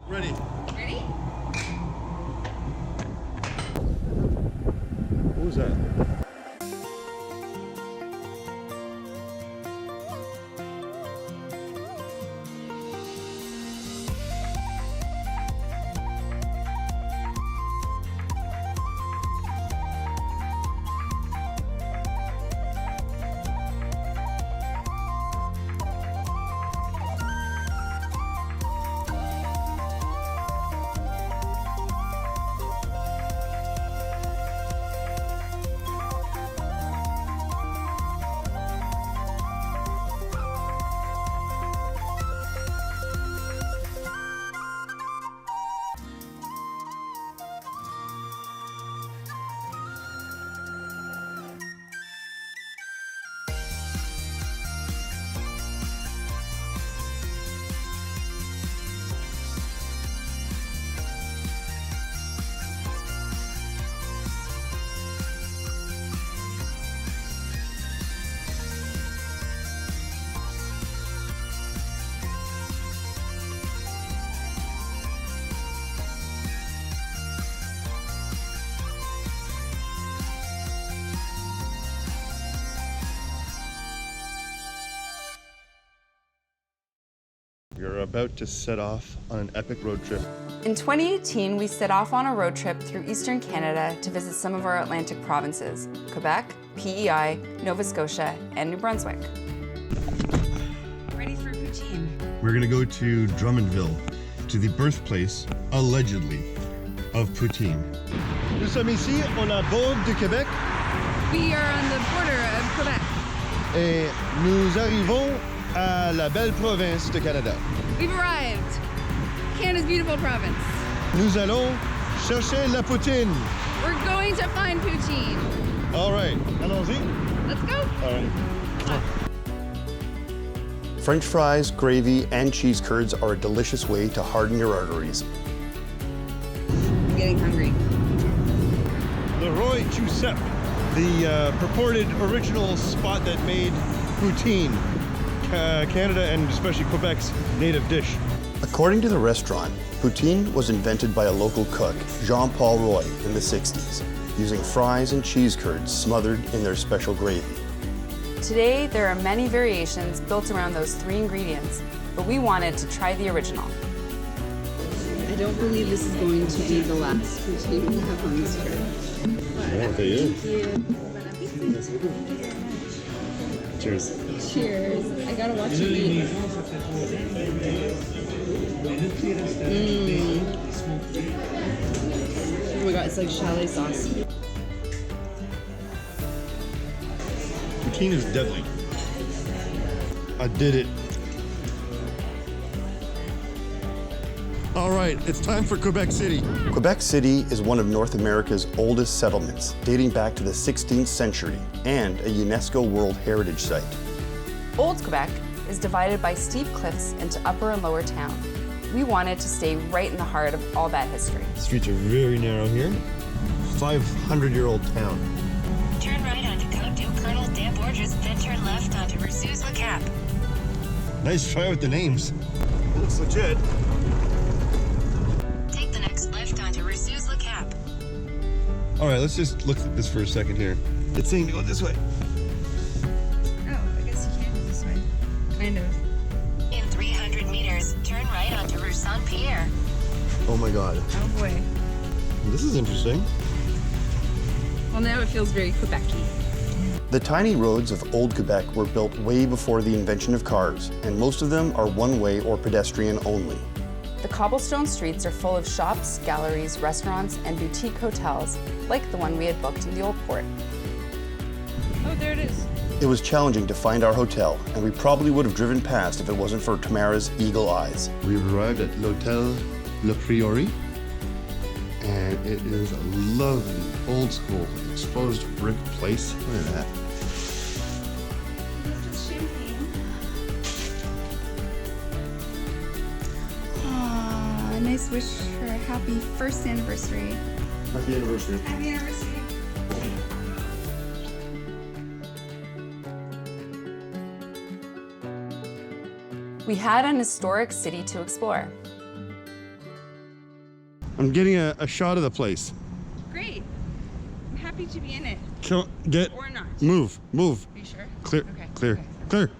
Ready. Ready? What was that? We're about to set off on an epic road trip. In 2018, we set off on a road trip through Eastern Canada to visit some of our Atlantic provinces: Quebec, PEI, Nova Scotia, and New Brunswick. Ready for Poutine. We're gonna go to Drummondville, to the birthplace, allegedly, of Poutine. Nous sommes ici, on a bord de Québec. We are on the border of Quebec. Et nous arrivons à la belle province de Canada. We've arrived. Canada's beautiful province. Nous allons chercher la poutine. We're going to find Poutine. All right, allons-y. Let's go. All right. French fries, gravy, and cheese curds are a delicious way to harden your arteries. I'm getting hungry. Leroy Giuseppe, the purported original spot that made poutine Canada and especially Quebec's native dish. According to the restaurant, poutine was invented by a local cook, Jean-Paul Roy, in the 60s, using fries and cheese curds smothered in their special gravy. Today, there are many variations built around those 3 ingredients, but we wanted to try the original. I don't believe this is going to be the last poutine we have on this trip. Thank you. Cheers. Cheers. I gotta watch you eat. Oh my god, it's like chalet sauce. Poutine is deadly. I did it. All right, it's time for Quebec City. Quebec City is one of North America's oldest settlements, dating back to the 16th century, and a UNESCO World Heritage Site. Old Quebec is divided by steep cliffs into upper and lower town. We wanted to stay right in the heart of all that history. The streets are very narrow here. 500-year-old town. Turn right onto Côte du Colonel des Borges, then turn left onto Versus-le-Cap. Nice try with the names. It looks legit. Take the next left onto Versus-le-Cap. All right, let's just look at this for a second here. It's saying to go this way. Oh, I guess you can go this way. Kind of. In 300 meters, turn right onto Rue Saint-Pierre. Oh my God. Oh boy. This is interesting. Well, now it feels very Quebec-y. The tiny roads of Old Quebec were built way before the invention of cars, and most of them are one-way or pedestrian only. The cobblestone streets are full of shops, galleries, restaurants, and boutique hotels, like the one we had booked in the Old Port. Oh, there it is. It was challenging to find our hotel, and we probably would have driven past if it wasn't for Tamara's eagle eyes. We've arrived at L'Hotel Le Priori, and it is a lovely, old school, exposed brick place. Look at that. Aww, nice wish for a happy first anniversary. Happy anniversary. Happy anniversary. We had an historic city to explore. I'm getting a shot of the place. Great. I'm happy to be in it. Get. Or not. Move. Are you sure? Clear. Okay. Clear. Okay. Clear.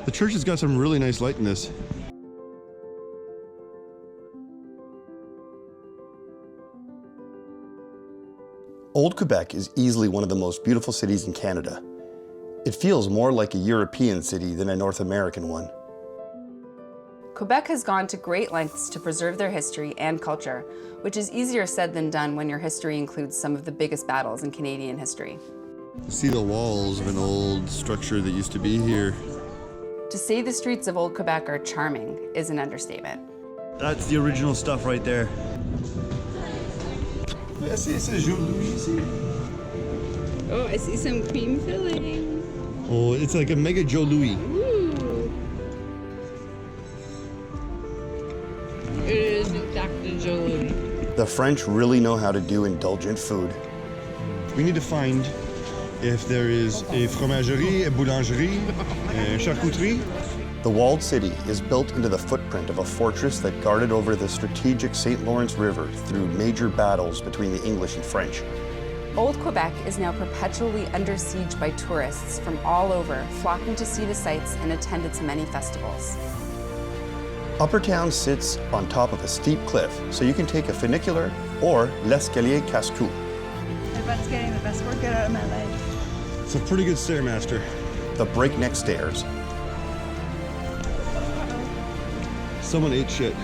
The church has got some really nice light in this. Old Quebec is easily one of the most beautiful cities in Canada. It feels more like a European city than a North American one. Quebec has gone to great lengths to preserve their history and culture, which is easier said than done when your history includes some of the biggest battles in Canadian history. See the walls of an old structure that used to be here. To say the streets of Old Quebec are charming is an understatement. That's the original stuff right there. Oh, I see some cream filling. Oh, it's like a mega Joe Louis. Ooh. It is exactly Joe Louis. The French really know how to do indulgent food. We need to find if there is a fromagerie, a boulangerie, a charcuterie. The walled city is built into the footprint of a fortress that guarded over the strategic St. Lawrence River through major battles between the English and French. Old Quebec is now perpetually under siege by tourists from all over, flocking to see the sights and attend its many festivals. Upper Town sits on top of a steep cliff, so you can take a funicular or l'escalier casse-cou. I bet it's getting the best workout out of my life. It's a pretty good Stairmaster. The breakneck stairs. Someone ate shit.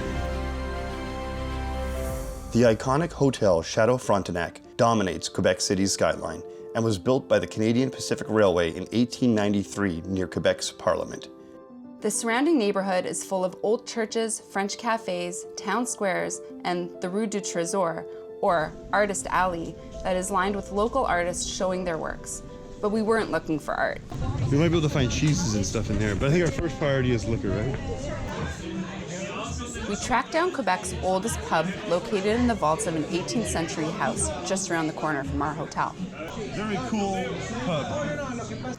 The iconic Hotel Chateau Frontenac dominates Quebec City's skyline and was built by the Canadian Pacific Railway in 1893 near Quebec's Parliament. The surrounding neighborhood is full of old churches, French cafes, town squares, and the Rue du Trésor, or Artist Alley, that is lined with local artists showing their works. But we weren't looking for art. We might be able to find cheeses and stuff in there, but I think our first priority is liquor, right? We tracked down Quebec's oldest pub, located in the vaults of an 18th century house just around the corner from our hotel. Very cool pub.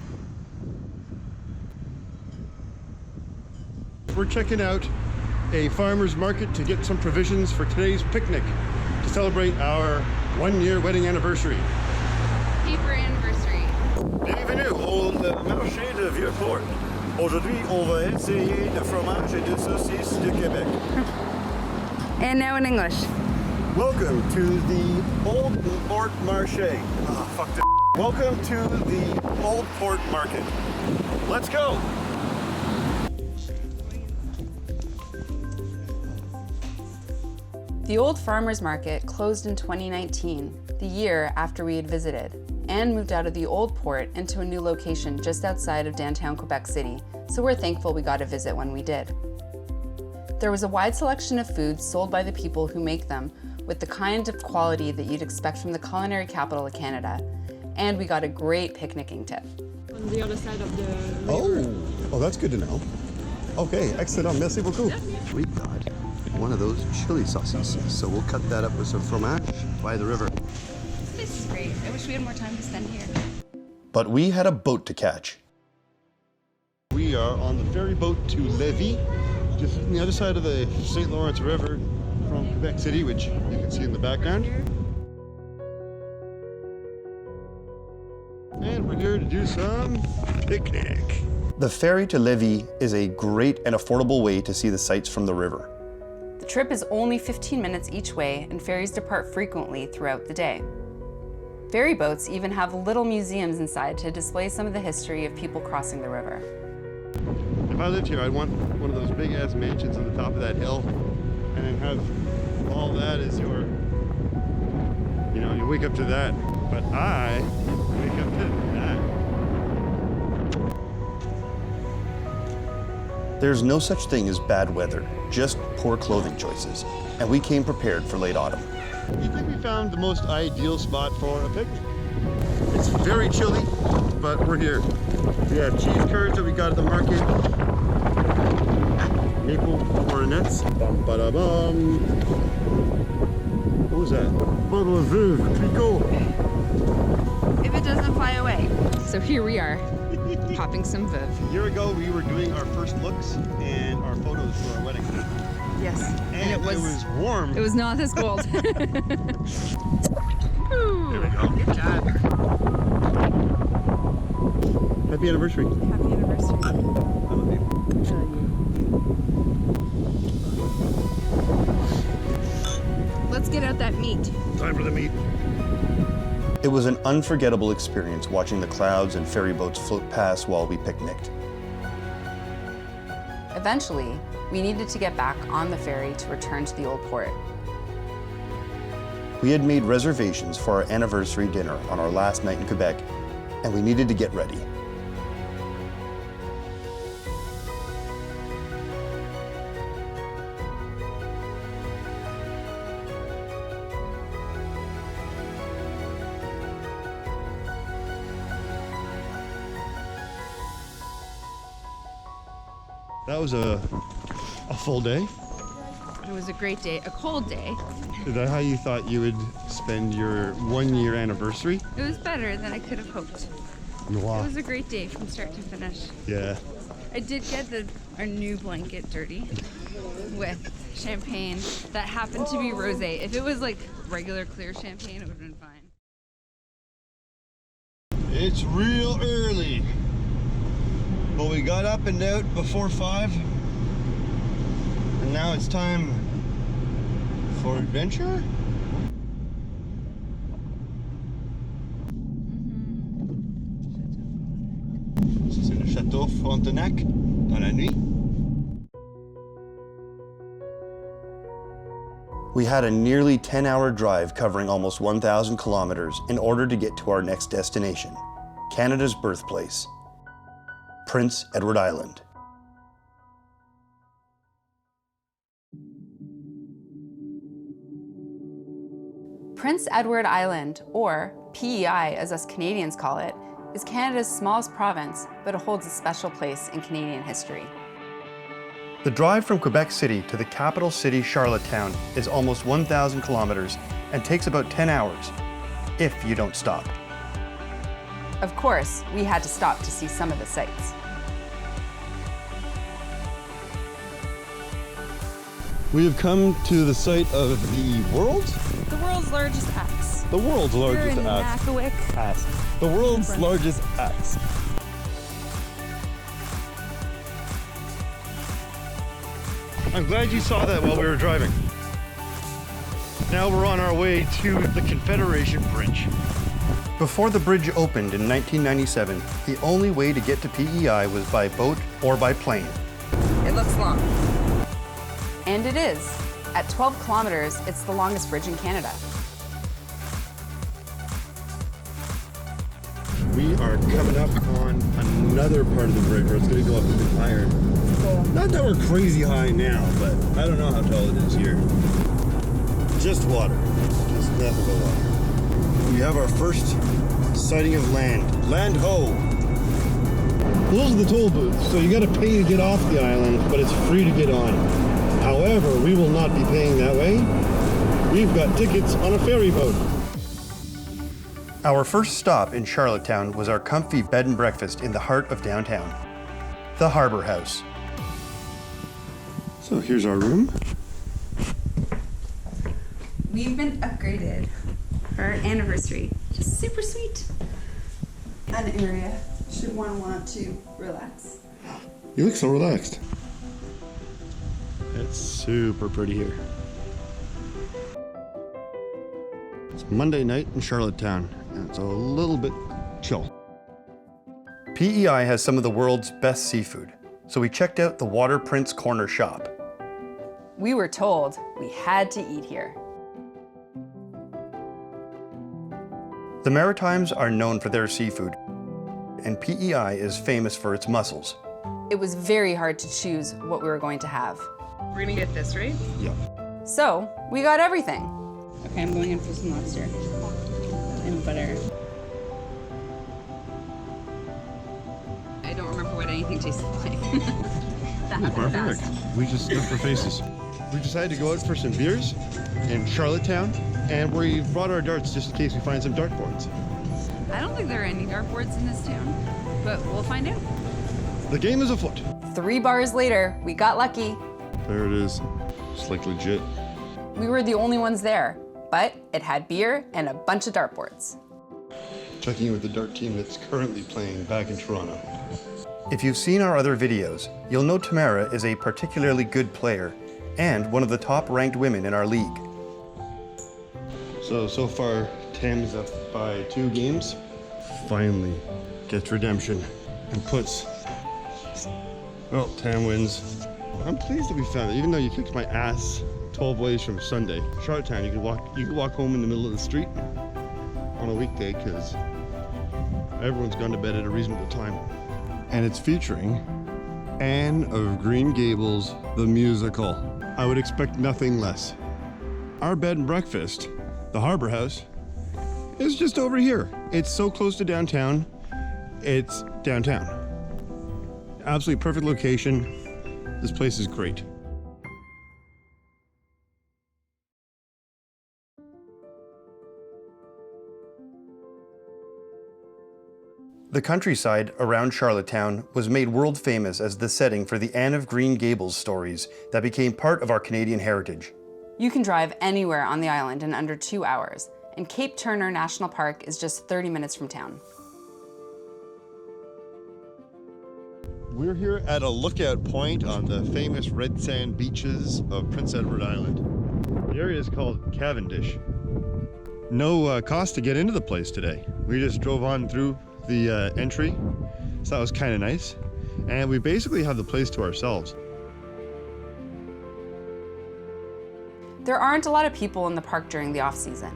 We're checking out a farmer's market to get some provisions for today's picnic to celebrate our 1-year wedding anniversary. Paper anniversary. Bienvenue au marché de Vieux-Port. Aujourd'hui, on va essayer le fromage et de saucisses de Québec. And now in English. Welcome to the Old Port Marché. Ah, fuck this. Welcome to the Old Port Market. Let's go. The old farmers market closed in 2019, the year after we had visited, and moved out of the old port into a new location just outside of downtown Quebec City, so we're thankful we got a visit when we did. There was a wide selection of foods sold by the people who make them, with the kind of quality that you'd expect from the culinary capital of Canada, and we got a great picnicking tip. On the other side of the river. Oh, that's good to know. Okay, excellent. Merci beaucoup. We got one of those chili sauces, so we'll cut that up with some fromage by the river. This is great. I wish we had more time to spend here. But we had a boat to catch. We are on the ferry boat to Lévis, just on the other side of the St. Lawrence River from Quebec City, which you can see in the background. And we're here to do some picnic. The ferry to Lévis is a great and affordable way to see the sights from the river. The trip is only 15 minutes each way, and ferries depart frequently throughout the day. Ferry boats even have little museums inside to display some of the history of people crossing the river. If I lived here, I'd want one of those big ass mansions on the top of that hill, and then have all that as your, you wake up to that. But I wake up to that. There's no such thing as bad weather, just poor clothing choices. And we came prepared for late autumn. You think we found the most ideal spot for a picnic? It's very chilly, but we're here. We have cheese curds that we got at the market. Maple coronets. Bum ba da bum. What was that? Bottle of Viv, Tricot. If it doesn't fly away. So here we are, popping some Viv. A year ago, we were doing our first looks and our photos for our wedding. Yes, and it It was warm. It was not this cold. There we go. Good job. Happy anniversary. Happy anniversary. I love you. Let's get out that meat. Time for the meat. It was an unforgettable experience watching the clouds and ferry boats float past while we picnicked. Eventually, we needed to get back on the ferry to return to the old port. We had made reservations for our anniversary dinner on our last night in Quebec, and we needed to get ready. That was a full day. It was a great day, a cold day. Is that how you thought you would spend your 1-year anniversary? It was better than I could have hoped. Wow. It was a great day from start to finish. Yeah. I did get our new blanket dirty with champagne that happened to be rosé. If it was like regular clear champagne, it would have been fine. It's real early. But we got up and out before 5. And now it's time for adventure? C'est le château Frontenac dans la nuit. We had a nearly 10-hour drive covering almost 1,000 kilometers in order to get to our next destination, Canada's birthplace, Prince Edward Island. Prince Edward Island, or PEI as us Canadians call it, is Canada's smallest province, but it holds a special place in Canadian history. The drive from Quebec City to the capital city, Charlottetown, is almost 1,000 kilometers and takes about 10 hours, if you don't stop. Of course, we had to stop to see some of the sights. We have come to the site of the world's largest axe. The world's largest We're in axe. Nakawik. The world's largest axe. I'm glad you saw that while we were driving. Now we're on our way to the Confederation Bridge. Before the bridge opened in 1997, the only way to get to PEI was by boat or by plane. It looks long. And it is. At 12 kilometers, it's the longest bridge in Canada. We are coming up on another part of the bridge where it's going to go up a bit higher. Not that we're crazy high now, but I don't know how tall it is here. Just water. Just nothing but water. We have our first sighting of land. Land ho! Those are the toll booths, so you got to pay to get off the island, but it's free to get on. However, we will not be paying that way. We've got tickets on a ferry boat. Our first stop in Charlottetown was our comfy bed and breakfast in the heart of downtown, the Harbor House. So here's our room. We've been upgraded for our anniversary. Just super sweet. An area should one want to relax. You look so relaxed. It's super pretty here. It's Monday night in Charlottetown, and it's a little bit chill. PEI has some of the world's best seafood, so we checked out the Water Prince Corner shop. We were told we had to eat here. The Maritimes are known for their seafood, and PEI is famous for its mussels. It was very hard to choose what we were going to have. We're gonna get this, right? Yeah. So, we got everything. Okay, I'm going in for some lobster and butter. I don't remember what anything tasted like. That happened fast. We just looked for faces. We decided to go out for some beers in Charlottetown, and we brought our darts just in case we find some dartboards. I don't think there are any dartboards in this town, but we'll find out. The game is afoot. 3 bars later, we got lucky. There it is. Just like legit. We were the only ones there, but it had beer and a bunch of dartboards. Checking in with the dart team that's currently playing back in Toronto. If you've seen our other videos, you'll know Tamara is a particularly good player and one of the top-ranked women in our league. So far, Tam's up by 2 games. Finally gets redemption and puts, well, Tam wins. I'm pleased that we found it, even though you kicked my ass 12 ways from Sunday. Charlottetown, you could walk home in the middle of the street on a weekday because everyone's gone to bed at a reasonable time. And it's featuring Anne of Green Gables, the musical. I would expect nothing less. Our bed and breakfast, the Harbor House, is just over here. It's so close to downtown. It's downtown. Absolutely perfect location. This place is great. The countryside around Charlottetown was made world famous as the setting for the Anne of Green Gables stories that became part of our Canadian heritage. You can drive anywhere on the island in under 2 hours, and Cape Turner National Park is just 30 minutes from town. We're here at a lookout point on the famous red sand beaches of Prince Edward Island. The area is called Cavendish. No cost to get into the place today. We just drove on through the entry, so that was kind of nice. And we basically have the place to ourselves. There aren't a lot of people in the park during the off-season.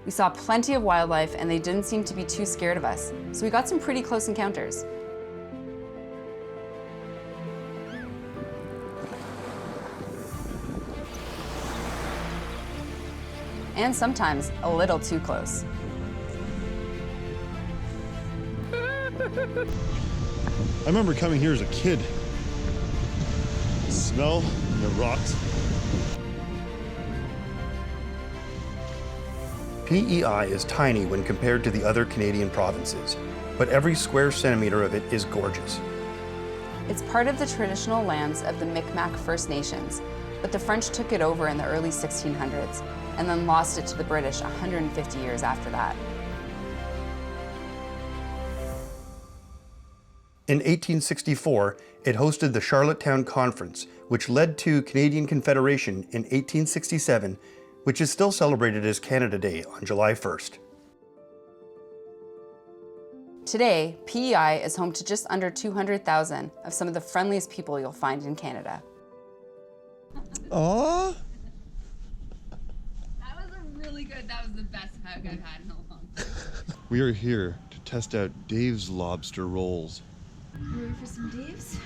We saw plenty of wildlife and they didn't seem to be too scared of us, so we got some pretty close encounters. And sometimes a little too close. I remember coming here as a kid. The smell and the rocks. PEI is tiny when compared to the other Canadian provinces, but every square centimeter of it is gorgeous. It's part of the traditional lands of the Micmac First Nations, but the French took it over in the early 1600s and then lost it to the British 150 years after that. In 1864, it hosted the Charlottetown Conference, which led to Canadian Confederation in 1867, which is still celebrated as Canada Day on July 1st. Today, PEI is home to just under 200,000 of some of the friendliest people you'll find in Canada. Aww. That was really good. That was the best hug I've had in a long time. We are here to test out Dave's lobster rolls. You ready for some Dave's?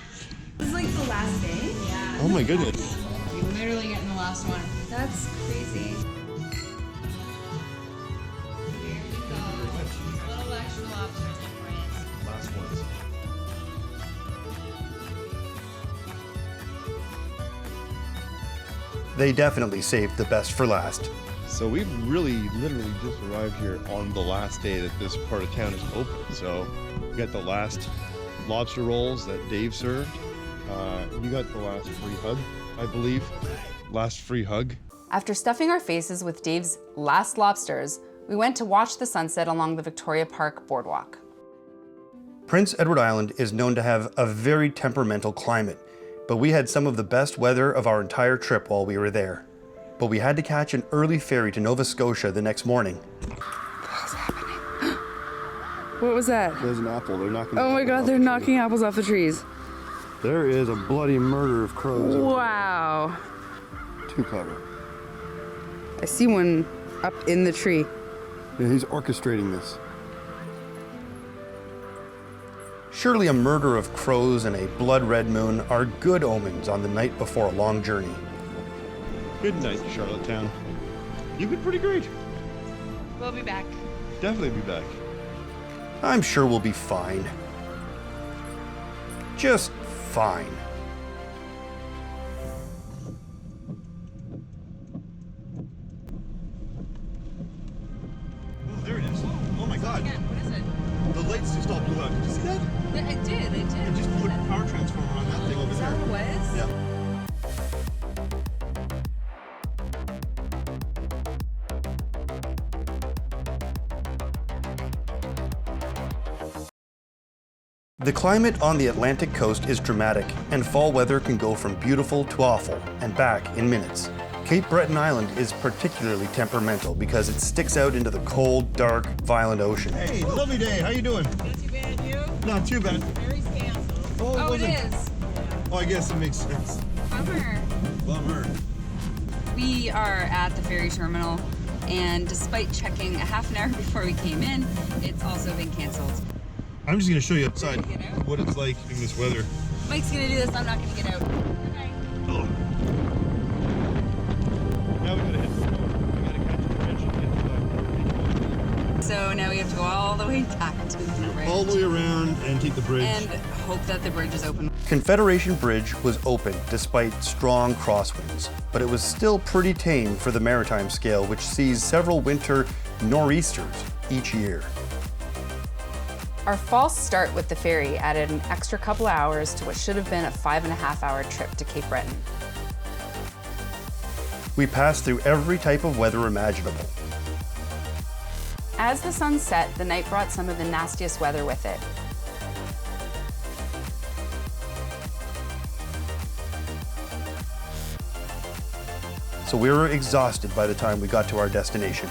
This is like the last day? Yeah. Oh my goodness. You're literally getting the last one. That's crazy. Here we go. A little extra lobster for you. Last ones. They definitely saved the best for last. So we've really literally just arrived here on the last day that this part of town is open. So we got the last lobster rolls that Dave served. You got the last free hug, I believe. Last free hug. After stuffing our faces with Dave's last lobsters, we went to watch the sunset along the Victoria Park boardwalk. Prince Edward Island is known to have a very temperamental climate, but we had some of the best weather of our entire trip while we were there. But we had to catch an early ferry to Nova Scotia the next morning. What was that? There's an apple. They're knocking. Oh my god, they're knocking apples off the trees. There is a bloody murder of crows. Wow. Too clever. I see one up in the tree. Yeah, he's orchestrating this. Surely a murder of crows and a blood-red moon are good omens on the night before a long journey. Good night, Charlottetown. You've been pretty great. We'll be back. Definitely be back. I'm sure we'll be fine. Just fine. Oh, there it is. Oh my god. What is it? The lights just all blew out. Did you see that? I did. It just blew a power transformer on that thing over there. Is that what it was? Yeah. The climate on the Atlantic coast is dramatic, and fall weather can go from beautiful to awful and back in minutes. Cape Breton Island is particularly temperamental because it sticks out into the cold, dark, violent ocean. Hey, lovely day. How you doing? Not too bad, you? Not too bad. Very scant. Oh, it is. Oh, I guess it makes sense. Bummer. Bummer. We are at the ferry terminal, and despite checking a half an hour before we came in, it's also been canceled. I'm just gonna show you outside Get out? what it's like in this weather. Mike's gonna do this, I'm not gonna get out. Okay. Oh. Now we gotta hit the road. We gotta catch the bridge and get to the So now we have to go all the way back to the bridge. all the way around and take the bridge. And hope that the bridge is open. Confederation Bridge was open despite strong crosswinds, but it was still pretty tame for the maritime scale, which sees several winter nor'easters each year. Our false start with the ferry added an extra couple hours to what should have been a 5.5-hour trip to Cape Breton. We passed through every type of weather imaginable. As the sun set, the night brought some of the nastiest weather with it. So we were exhausted by the time we got to our destination.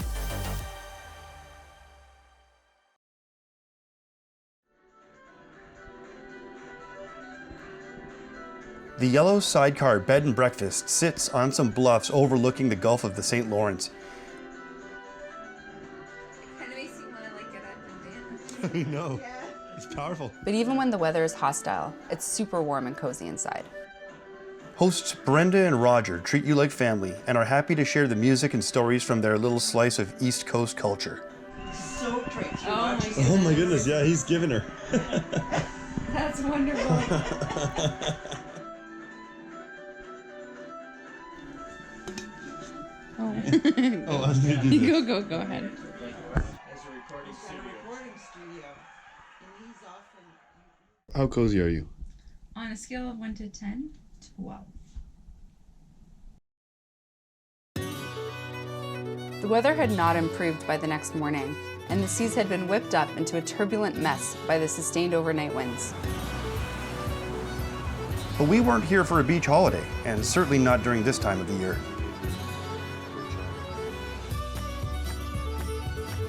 The yellow sidecar bed and breakfast sits on some bluffs overlooking the Gulf of the St. Lawrence. It kind of makes you want to like get up and dance. I know. It's powerful. But even when the weather is hostile, it's super warm and cozy inside. Hosts Brenda and Roger treat you like family and are happy to share the music and stories from their little slice of East Coast culture. Oh my goodness, yeah, he's giving her. That's wonderful. Oh, I was gonna do that. Go ahead. How cozy are you? On a scale of 1 to 10, 12. The weather had not improved by the next morning, and the seas had been whipped up into a turbulent mess by the sustained overnight winds. But we weren't here for a beach holiday, and certainly not during this time of the year.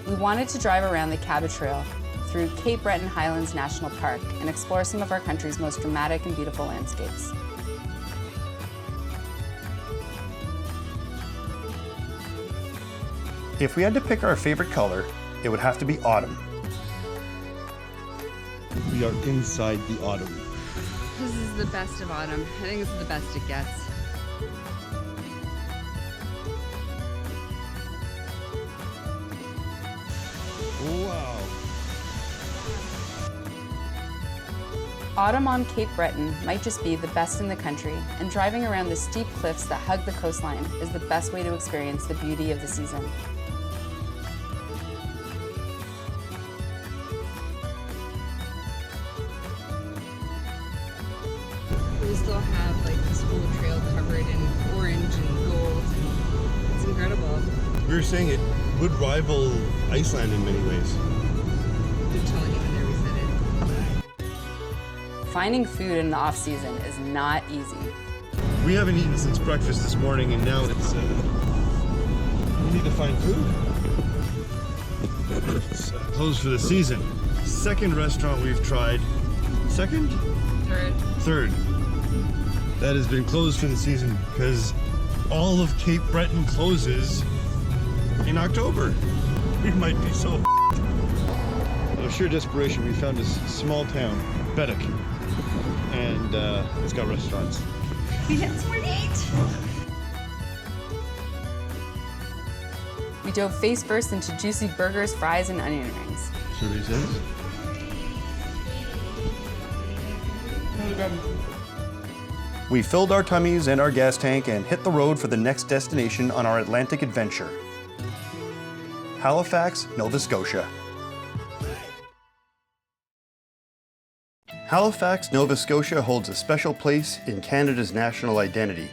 We wanted to drive around the Cabot Trail through Cape Breton Highlands National Park and explore some of our country's most dramatic and beautiful landscapes. If we had to pick our favorite color, it would have to be autumn. We are inside the autumn. This is the best of autumn. I think this is the best it gets. Wow. Autumn on Cape Breton might just be the best in the country, and driving around the steep cliffs that hug the coastline is the best way to experience the beauty of the season. We still have like this whole trail covered in orange and gold. It's incredible. We were saying it would rival Iceland in many ways. They're telling you when they said it. Finding food in the off season is not easy. We haven't eaten since breakfast this morning, and now it's we need to find food. It's closed for the season. Second restaurant we've tried. Second? Third. That has been closed for the season because all of Cape Breton closes in October. We might be so Out of sheer desperation, we found this small town, Quebec, and it's got restaurants. We had somewhere to eat. We dove face first into juicy burgers, fries, and onion rings. So what he says? We filled our tummies and our gas tank and hit the road for the next destination on our Atlantic adventure. Halifax, Nova Scotia. Halifax, Nova Scotia holds a special place in Canada's national identity.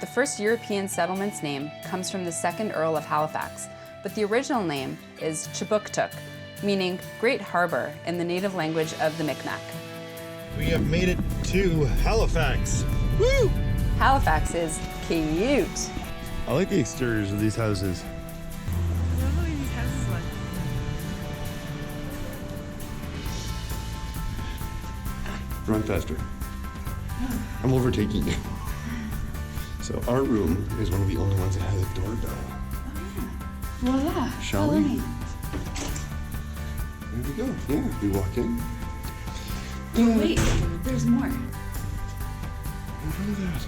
The first European settlement's name comes from the second Earl of Halifax, but the original name is Chibuktuk, meaning Great Harbor in the native language of the Micmac. We have made it to Halifax. Woo! Halifax is cute. I like the exteriors of these houses. I love the way these houses look. Run faster. I'm overtaking you. So our room is one of the only ones that has a doorbell. Voila. Shall Follow we? me. There we go. Yeah, we walk in. Oh, wait, there's more. Look at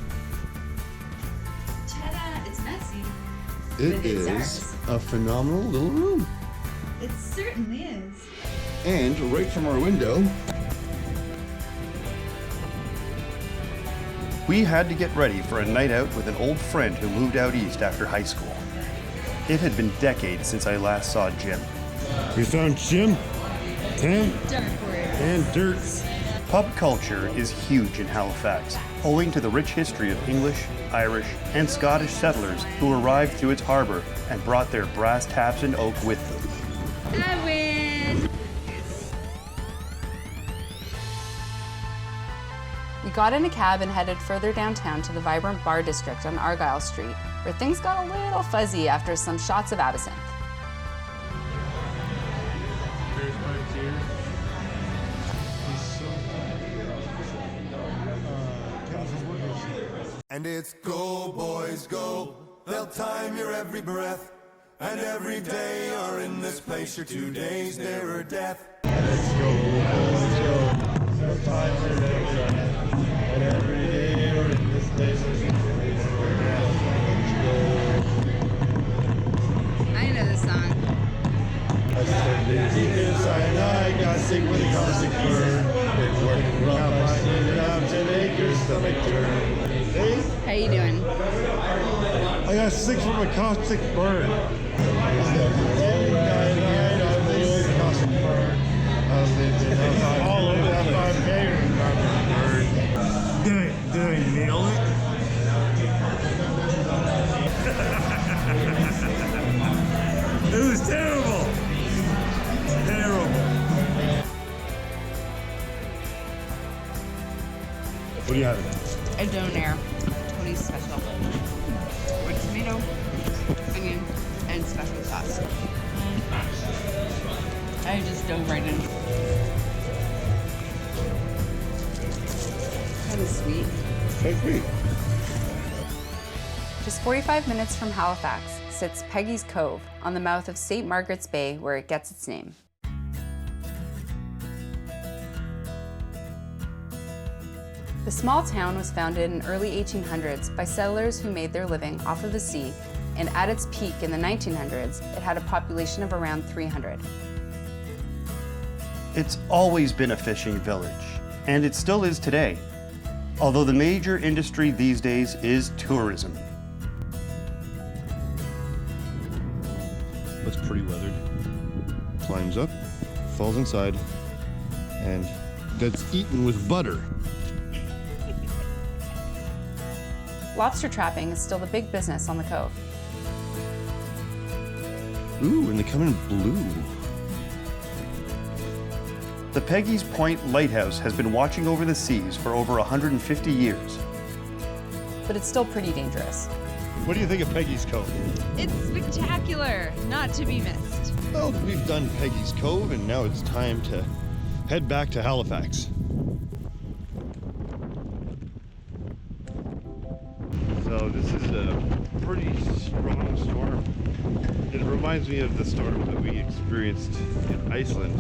Ta-da! It's messy. that. It But it's is ours. a phenomenal little room. It certainly is. And right from our window, We had to get ready for a night out with an old friend who moved out east after high school. It had been decades since I last saw Jim. We found Jim, Tam, Dark word. and Dirt. Pub culture is huge in Halifax, owing to the rich history of English, Irish, and Scottish settlers who arrived through its harbor and brought their brass taps and oak with them. I win. We got in a cab and headed further downtown to the vibrant bar district on Argyle Street, where things got a little fuzzy after some shots of absinthe. And it's go, boys, go. They'll time your every breath. And every day you're in this place, you're 2 days nearer death. I know this song. I got sick with a caustic burn. It's working rough, I need it out to make your stomach turn. Hey, How you doing? I got sick from a caustic burn. All over that 5K. Did I nail it? It was terrible. Terrible. What do you have? A donair. Tony's special. With tomato, onion, and special sauce. I just dove right in. That is sweet. That's sweet. Just 45 minutes from Halifax sits Peggy's Cove on the mouth of St. Margaret's Bay, where it gets its name. The small town was founded in early 1800s by settlers who made their living off of the sea, and at its peak in the 1900s, it had a population of around 300. It's always been a fishing village, and it still is today, although the major industry these days is tourism. Looks pretty weathered. Climbs up, falls inside, and gets eaten with butter. Lobster trapping is still the big business on the cove. Ooh, and they come in blue. The Peggy's Point Lighthouse has been watching over the seas for over 150 years. But it's still pretty dangerous. What do you think of Peggy's Cove? It's spectacular, not to be missed. Well, we've done Peggy's Cove, and now it's time to head back to Halifax. So this is a pretty strong storm. It reminds me of the storm that we experienced in Iceland.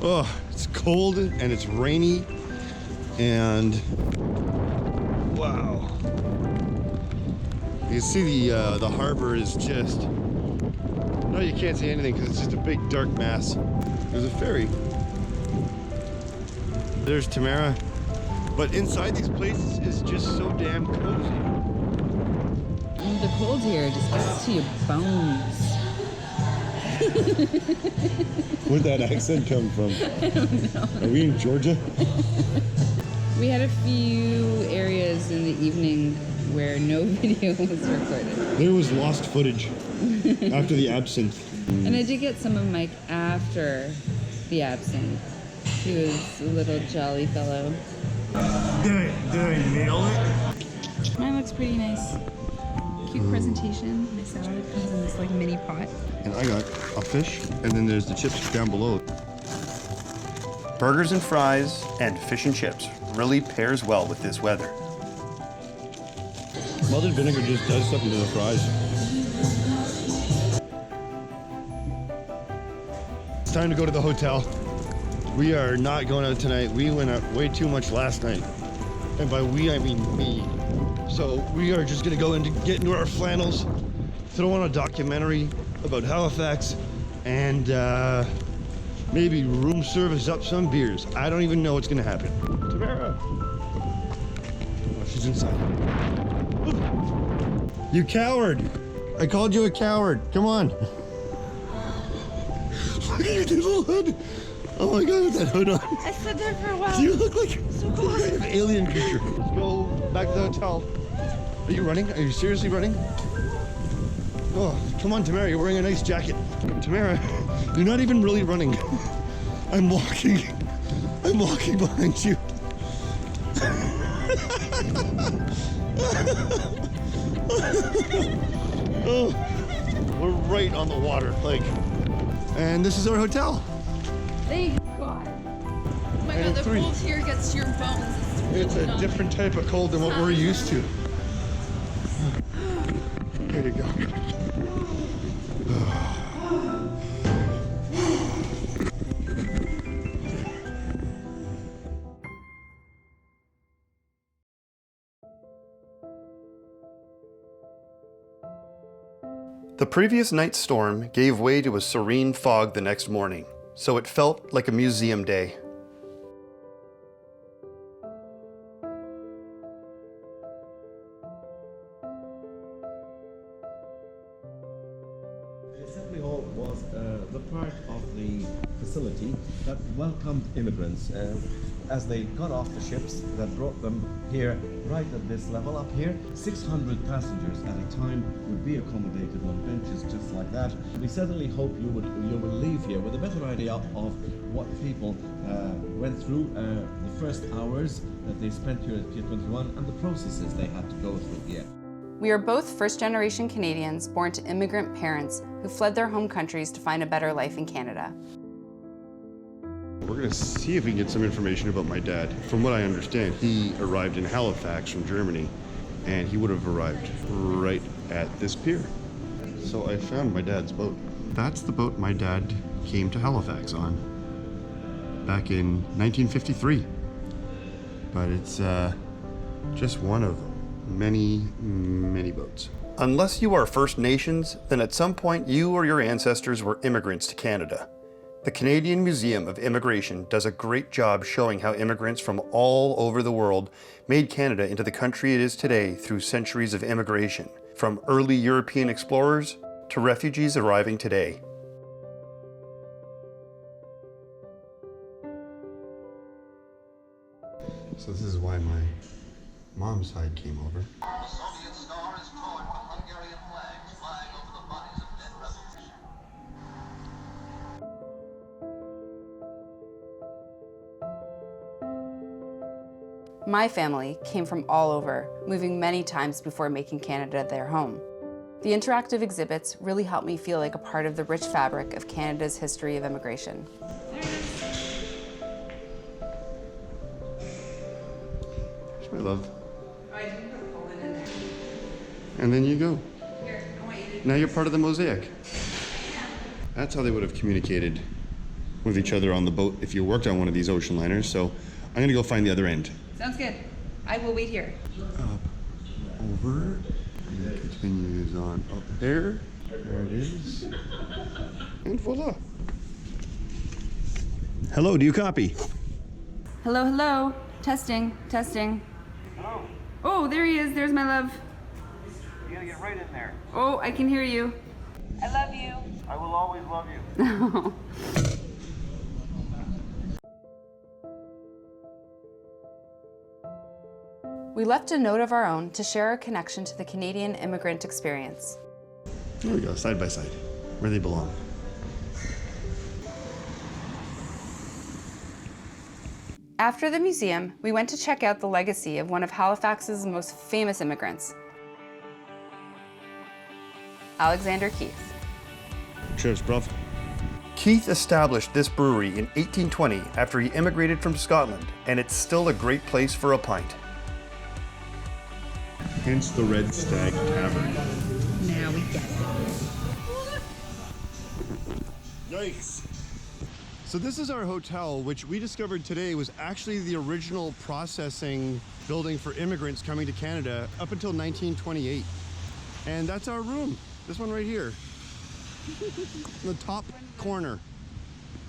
Oh, it's cold and it's rainy, and wow. You can see the harbor is just, no, you can't see anything because it's just a big dark mass. There's a ferry. There's Tamara. But inside these places is just so damn cozy. The cold here just gets to your bones. Where'd that accent come from? I don't know. Are we in Georgia? We had a few areas in the evening where no video was recorded. There was lost footage after the absinthe. And I did get some of Mike after the absinthe. He was a little jolly fellow. Did I nail it? Mine looks pretty nice. Cute presentation. My salad comes in this like mini pot. And I got a fish, and then there's the chips down below. Burgers and fries and fish and chips really pairs well with this weather. Smothered vinegar just does something to the fries. It's time to go to the hotel. We are not going out tonight. We went out way too much last night. And by we, I mean me. So we are just gonna go and get into our flannels, throw on a documentary about Halifax, and maybe room service up some beers. I don't even know what's gonna happen. Tamara. Oh, she's inside. Ooh. You coward. I called you a coward. Come on. Look at your little hood. Oh my God, with that hood on. I stood there for a while. You look like some kind of alien creature. Let's go back to the hotel. Are you running? Are you seriously running? Oh, come on, Tamara, you're wearing a nice jacket. Tamara, you're not even really running. I'm walking behind you. Oh, we're right on the water, like, and this is our hotel. Thank God. Oh my God, the three. cold here gets to your bones. It's a different type of cold than what we're used to. Here you go. The previous night's storm gave way to a serene fog the next morning, so it felt like a museum day. The Assembly Hall was the part of the facility that welcomed immigrants as they got off the ships that brought them here, right at this level up here. 600 passengers at a time would be accommodated on benches just like that. We certainly hope you will leave here with a better idea of what people went through the first hours that they spent here at Pier 21 and the processes they had to go through here. We are both first-generation Canadians born to immigrant parents who fled their home countries to find a better life in Canada. We're gonna see if we can get some information about my dad. From what I understand, he arrived in Halifax from Germany, and he would have arrived right at this pier. So I found my dad's boat. That's the boat my dad came to Halifax on back in 1953. But it's just one of many, many boats. Unless you are First Nations, then at some point you or your ancestors were immigrants to Canada. The Canadian Museum of Immigration does a great job showing how immigrants from all over the world made Canada into the country it is today through centuries of immigration, from early European explorers to refugees arriving today. So this is why my mom's side came over. Soviet star is torn from Hungarian flags flying over the bodies of dead rebels. My family came from all over, moving many times before making Canada their home. The interactive exhibits really helped me feel like a part of the rich fabric of Canada's history of immigration. Here's my love. Oh, I didn't put Poland in there. And then you go. Here, I want you to... Now you're part of the mosaic. That's how they would have communicated with each other on the boat if you worked on one of these ocean liners. So I'm gonna go find the other end. Sounds good. I will wait here. Up, over, and it continues on up there. There it is. And voila. Hello, do you copy? Hello, hello. Testing, testing. Hello. Oh, there he is. There's my love. You gotta get right in there. Oh, I can hear you. I love you. I will always love you. We left a note of our own to share our connection to the Canadian immigrant experience. There we go, side by side, where they belong. After the museum, we went to check out the legacy of one of Halifax's most famous immigrants, Alexander Keith. Cheers, bruv. Keith established this brewery in 1820 after he immigrated from Scotland, and it's still a great place for a pint. Hence the Red Stag Tavern. Now we get it. Yikes. So this is our hotel, which we discovered today was actually the original processing building for immigrants coming to Canada up until 1928. And that's our room, this one right here. In the top corner.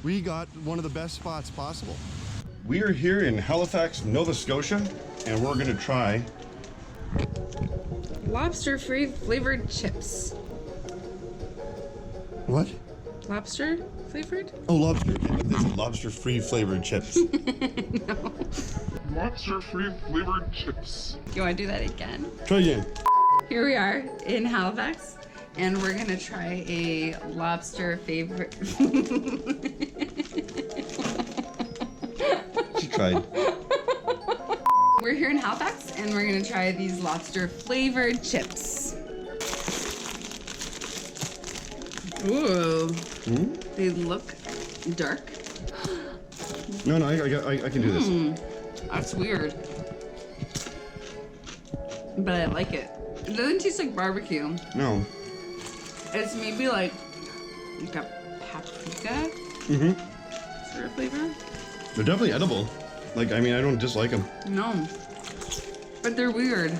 We got one of the best spots possible. We are here in Halifax, Nova Scotia, and we're gonna try Lobster free flavored chips. What? Lobster flavored? Oh, lobster. This is lobster-free flavored chips. No. Lobster-free flavored chips. You want to do that again? Try again. Here we are in Halifax, and we're gonna try a lobster favorite. She tried. We're here in Halifax, and we're gonna try these lobster flavored chips. Ooh. They look dark. No, I can do this. That's weird. But I like it. It doesn't taste like barbecue. No. It's maybe like a paprika sort of flavor. They're definitely edible. Like, I mean, I don't dislike them. No. But they're weird. In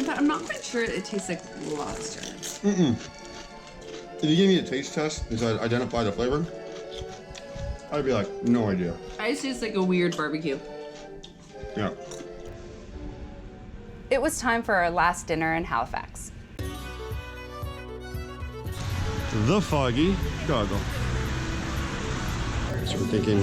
fact, I'm not quite sure it tastes like lobster. If you gave me a taste test and said identify the flavor, I'd be like, no idea. I just taste like a weird barbecue. Yeah. It was time for our last dinner in Halifax. The Foggy Goggle. So we're thinking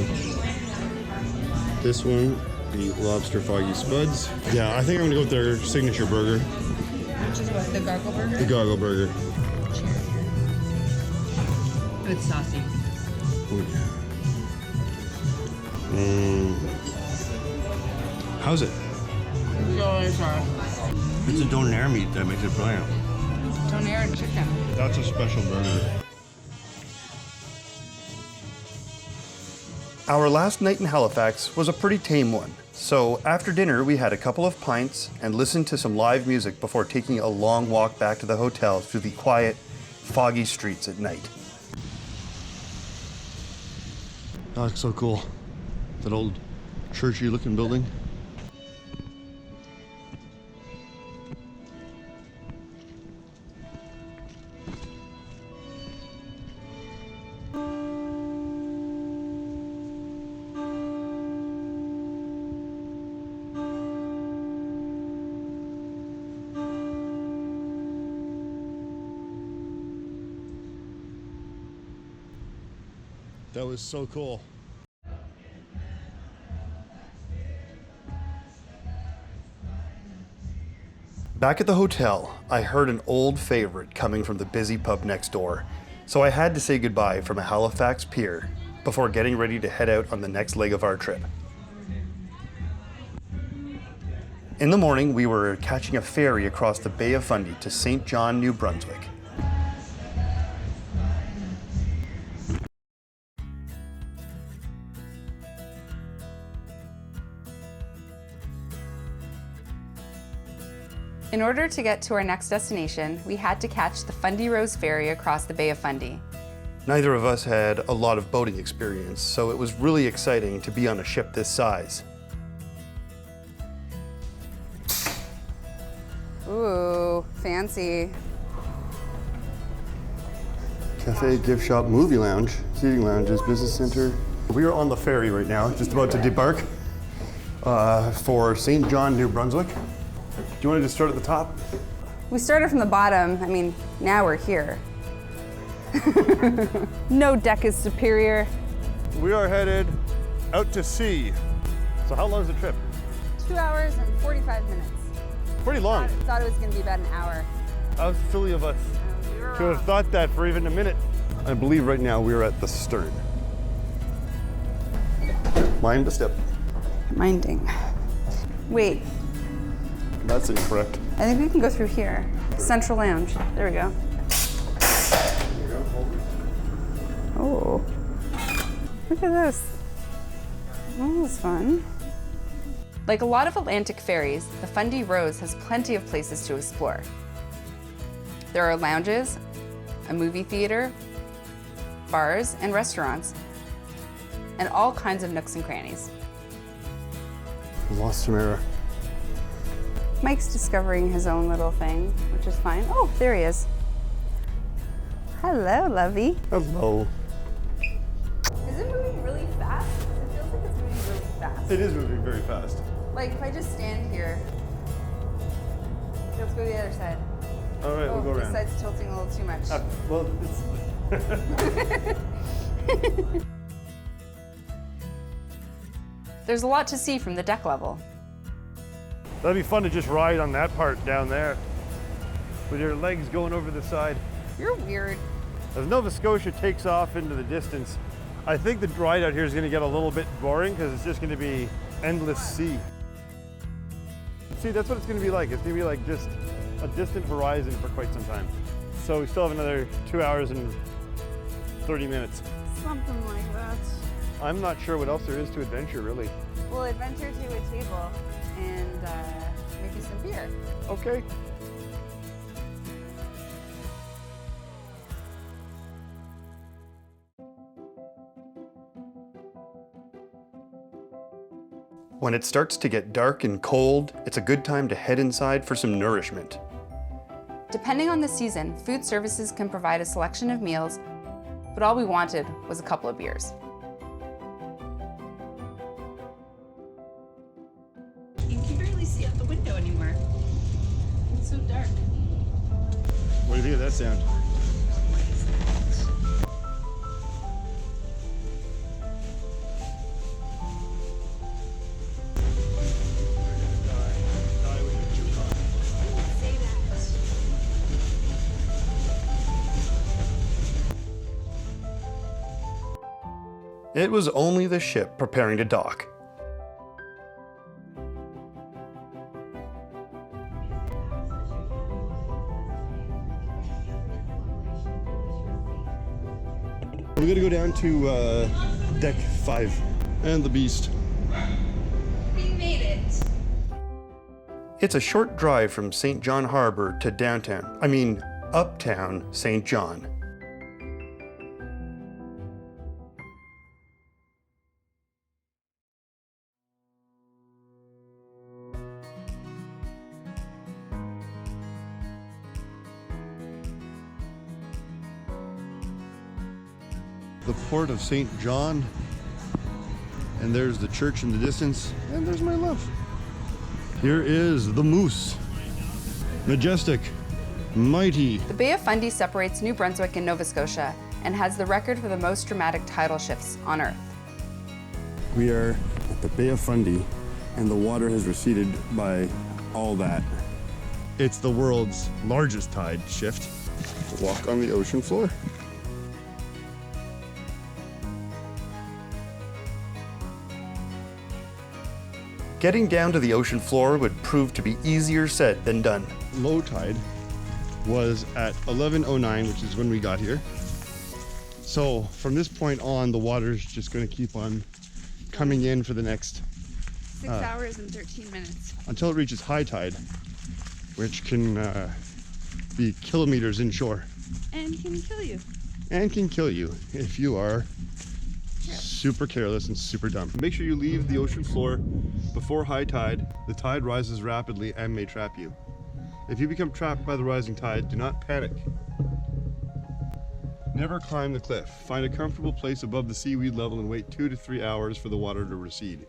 this one, the Lobster Foggy Spuds. Yeah, I think I'm gonna go with their signature burger. Which is what, the gargle burger? The Goggle Burger. It's saucy. How's it? It's a donair meat that makes it brilliant. Donair chicken. That's a special burger. Our last night in Halifax was a pretty tame one. So after dinner, we had a couple of pints and listened to some live music before taking a long walk back to the hotel through the quiet, foggy streets at night. That looks so cool. That old churchy looking building. That was so cool. Back at the hotel, I heard an old favorite coming from the busy pub next door, so I had to say goodbye from a Halifax pier before getting ready to head out on the next leg of our trip. In the morning, we were catching a ferry across the Bay of Fundy to St. John, New Brunswick. In order to get to our next destination, we had to catch the Fundy Rose ferry across the Bay of Fundy. Neither of us had a lot of boating experience, so it was really exciting to be on a ship this size. Ooh, fancy. Cafe, gift shop, movie lounge, seating lounges, business center. We are on the ferry right now, just about to debark for St. John, New Brunswick. Do you want to just start at the top? We started from the bottom. I mean, now we're here. No deck is superior. We are headed out to sea. So how long is the trip? 2 hours and 45 minutes. pretty long. Thought it was going to be about an hour. How silly of us to have thought that for even a minute. I believe right now we're at the stern. Mind the step. Minding. Wait, That's incorrect. I think we can go through here. Central Lounge. There we go. Oh, look at this. That was fun. Like a lot of Atlantic ferries, the Fundy Rose has plenty of places to explore. There are lounges, a movie theater, bars and restaurants, and all kinds of nooks and crannies. We lost Tamara. Mike's discovering his own little thing, which is fine. Oh, there he is. Hello, lovey. Hello. Is it moving really fast? It feels like it's moving really fast. It is moving very fast. Like if I just stand here. Let's go to the other side. All right, we'll go This around. side's tilting a little too much. Well, it's... There's a lot to see from the deck level. That'd be fun to just ride on that part down there with your legs going over the side. You're weird. As Nova Scotia takes off into the distance, I think the ride out here is going to get a little bit boring because it's just going to be endless sea. See, that's what it's going to be like. It's going to be like just a distant horizon for quite some time. So we still have another 2 hours and 30 minutes. Something like that. I'm not sure what else there is to adventure, really. We'll adventure to a table and maybe some beer. Okay. When it starts to get dark and cold, it's a good time to head inside for some nourishment. Depending on the season, food services can provide a selection of meals, but all we wanted was a couple of beers. You can barely see out the window anymore. It's so dark. What do you think of that sound? It was only the ship preparing to dock. We gotta go down to deck 5 and the beast. We made it. It's a short drive from St. John Harbor to uptown St. John. The port of St. John, and there's the church in the distance, and there's my love. Here is the Moose. Majestic, mighty. The Bay of Fundy separates New Brunswick and Nova Scotia and has the record for the most dramatic tidal shifts on Earth. We are at the Bay of Fundy, and the water has receded by all that. It's the world's largest tide shift. Walk on the ocean floor. Getting down to the ocean floor would prove to be easier said than done. Low tide was at 11:09, which is when we got here. So from this point on, the water's just going to keep on coming in for the next 6 hours and 13 minutes. until it reaches high tide, which can be kilometers inshore And can kill you. and can kill you if you are super careless and super dumb. Make sure you leave the ocean floor before high tide. The tide rises rapidly and may trap you. If you become trapped by the rising tide, do not panic. Never climb the cliff. Find a comfortable place above the seaweed level and wait 2 to 3 hours for the water to recede.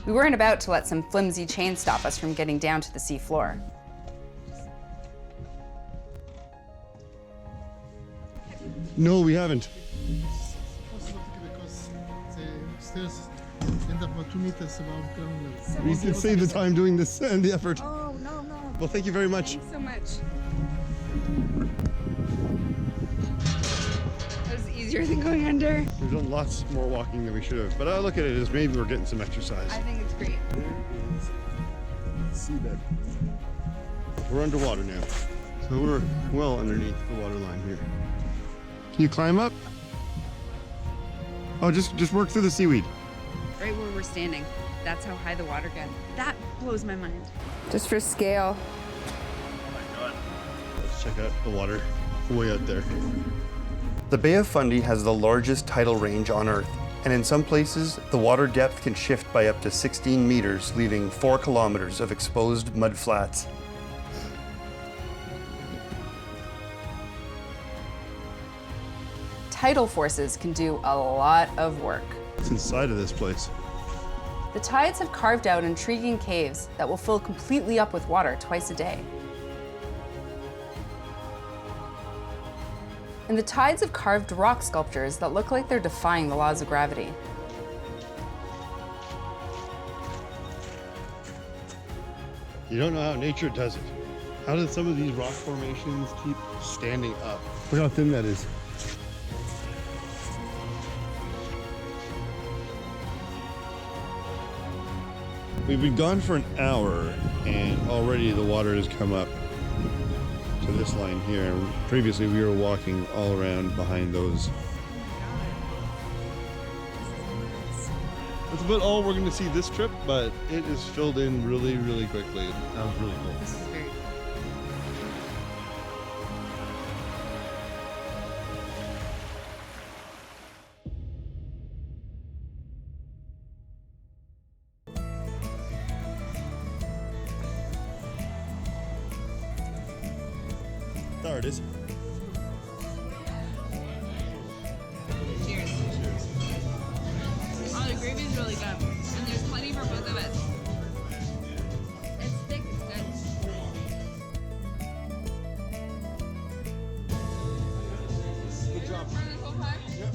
We weren't about to let some flimsy chain stop us from getting down to the sea floor. No, we haven't. and about 2 meters above ground level. We can save the time doing this and the effort. Oh, no. Well, thank you very much. Thanks so much. That was easier than going under. We've done lots more walking than we should have, but I look at it as maybe we're getting some exercise. I think it's great. There is seabed. We're underwater now, so we're well underneath the water line here. Can you climb up? Oh, just work through the seaweed. Right where we're standing. That's how high the water gets. That blows my mind. Just for scale. Oh my God. Let's check out the water way out there. The Bay of Fundy has the largest tidal range on Earth, and in some places, the water depth can shift by up to 16 meters, leaving 4 kilometers of exposed mud flats. Tidal forces can do a lot of work. It's inside of this place. The tides have carved out intriguing caves that will fill completely up with water twice a day. And the tides have carved rock sculptures that look like they're defying the laws of gravity. You don't know how nature does it. How did some of these rock formations keep standing up? Look how thin that is. We've been gone for an hour and already the water has come up to this line here. Previously we were walking all around behind those. That's about all we're going to see this trip, but it is filled in really, really quickly. That was really cool. This is very cool. There it is. Cheers. Oh, the gravy's really good. And there's plenty for both of us. It's thick, it's good. Good job. Yep.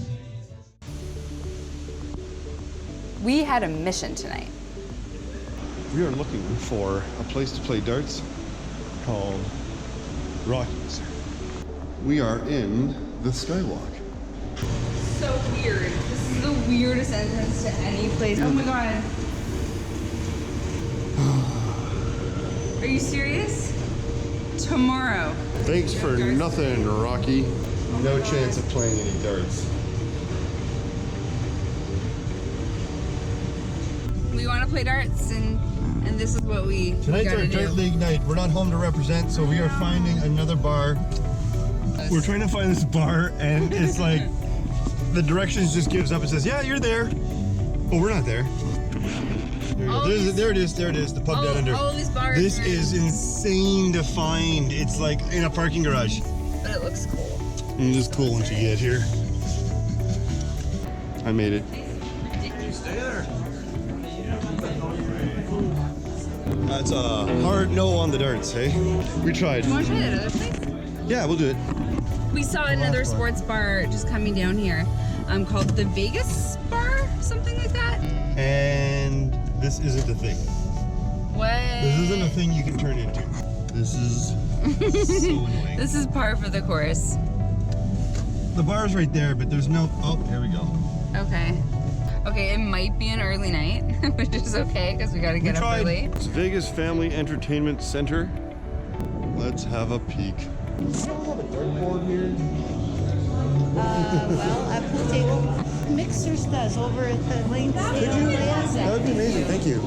We had a mission tonight. We are looking for a place to play darts called Rockies. We are in the Skywalk. So weird. This is the weirdest entrance to any place. Oh my God. Are you serious? Tomorrow. Thanks for nothing, Rocky. No chance of playing any darts. We want to play darts, and this is what we Tonight's gotta our do. Dart League night. We're not home to represent, so we are finding another bar. We're trying to find this bar, and it's like the directions just gives up and says, "Yeah, you're there," but we're not there. There it is. The pub down under. All these bars. This is insane to find. It's like in a parking garage. But it looks cool. It is cool once you get here. I made it. Stay there. That's a hard no on the darts, hey? We tried. You want to try that other place? Yeah, we'll do it. We saw another sports bar just coming down here called the Vegas Bar, something like that. And this isn't a thing. What? This isn't a thing you can turn into. This is so annoying. This is par for the course. The bar's right there, but there's no... Oh, here we go. Okay. Okay, it might be an early night, which is okay because we got to get up early. It's Vegas Family Entertainment Center. Let's have a peek. Do you have a dartboard here? Well, a pool table. Mixers does over at the Lane Stadium. That would be amazing, thank you.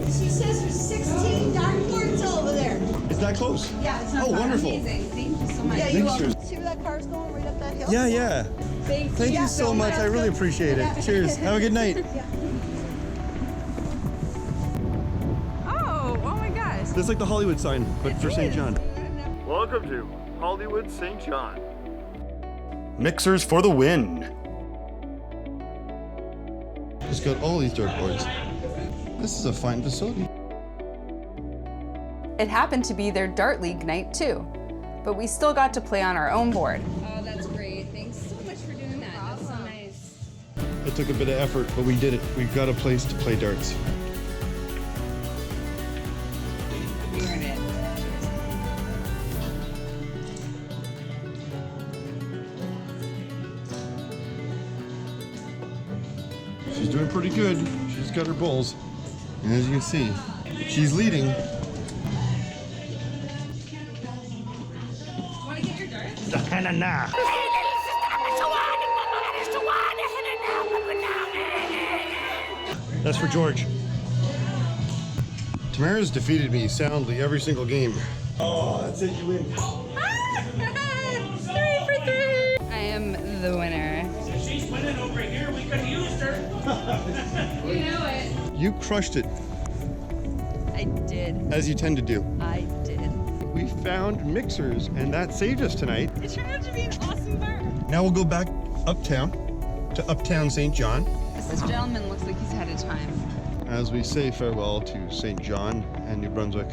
She says there's 16 dartboards over there. Is that close? Yeah, it's not Oh, bad. wonderful. Amazing. Thank you so much. Yeah, you Thanks, see where that car's going right up that hill? Yeah. Thank you so much. I really appreciate it. Cheers. Have a good night. Oh my gosh. It's like the Hollywood sign, but for St. John. Welcome to Hollywood St. John. Mixers for the win. It's got all these dartboards. This is a fine facility. It happened to be their Dart League night too, but we still got to play on our own board. Oh, that's great. Thanks so much for doing that. That's so nice. It took a bit of effort, but we did it. We got a place to play darts. We earned it. She's doing pretty good. She's got her bowls. And as you can see, she's leading. Want to get your darts? That's for George. Tamara's defeated me soundly every single game. Oh, that's it, you win. 3 for 3. I am the winner. She's winning over here. We could have used her. You know it. You crushed it, I did. as you tend to do. I did. We found mixers, and that saved us tonight. It turned out to be an awesome bar. Now we'll go back uptown to Uptown St. John This gentleman looks like he's had a time. as we say farewell to St. John and New Brunswick.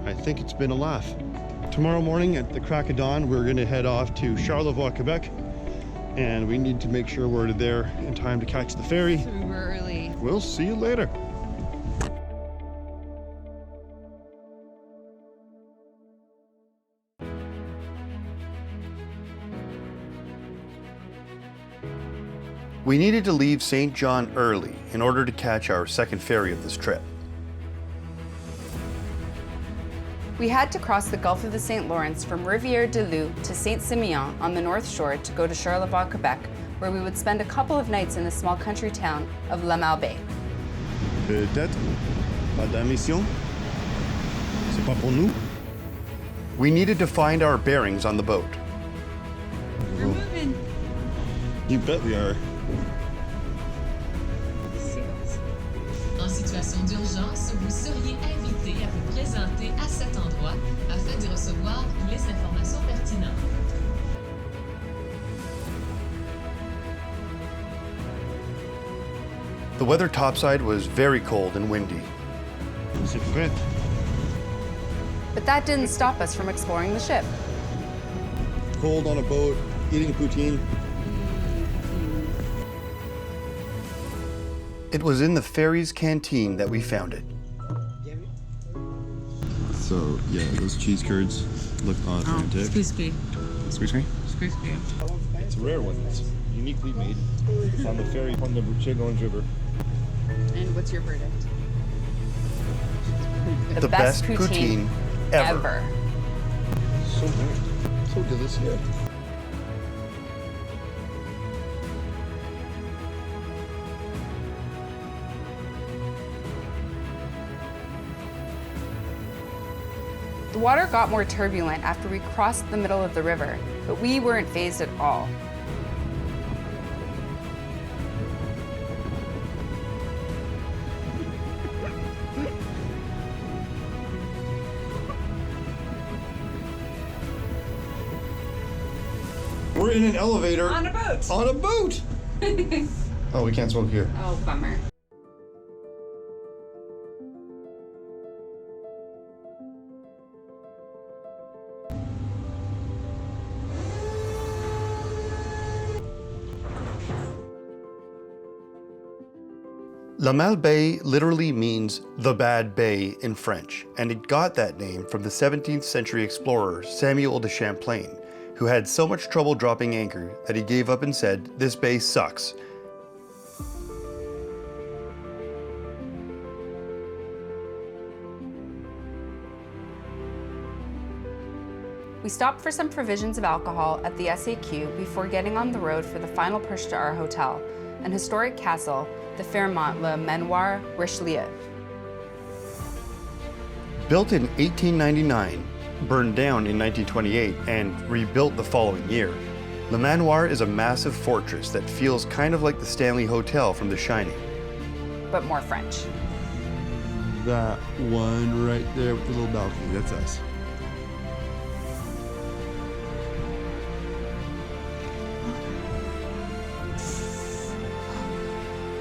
I think it's been a laugh. Tomorrow morning at the crack of dawn, we're going to head off to Charlevoix, Quebec, and we need to make sure we're there in time to catch the ferry. So we were early. We'll see you later. We needed to leave St. John early in order to catch our second ferry of this trip. We had to cross the Gulf of the St. Lawrence from Rivière-du-Loup to Saint-Simeon on the north shore to go to Charlevoix, Quebec, where we would spend a couple of nights in the small country town of La Malbaie. Peut-être pas de mission. C'est pas pour nous. We needed to find our bearings on the boat. We're moving. You bet we are. En situation d'urgence, vous seriez invité à vous présenter à cet endroit afin d'y recevoir les informations pertinentes. The weather topside was very cold and windy. C'est prêt. But that didn't stop us from exploring the ship. Cold on a boat, eating poutine. It was in the ferry's canteen that we found it. So, yeah, those cheese curds look authentic. Squeeze. Squeeze me? Squeeze. It's a rare one. It's uniquely made. It's on the ferry on the Chigon River. And what's your verdict? The best poutine ever. So good. So delicious. The water got more turbulent after we crossed the middle of the river, but we weren't fazed at all. We're in an elevator. On a boat. On a boat! Oh, we can't smoke here. Oh, bummer. La Malbaie literally means the bad bay in French, and it got that name from the 17th century explorer Samuel de Champlain, who had so much trouble dropping anchor that he gave up and said, "This bay sucks." We stopped for some provisions of alcohol at the SAQ before getting on the road for the final push to our hotel, an historic castle, the Fairmont Le Manoir Richelieu. Built in 1899, burned down in 1928, and rebuilt the following year, Le Manoir is a massive fortress that feels kind of like the Stanley Hotel from The Shining. But more French. That one right there with the little balcony, that's us.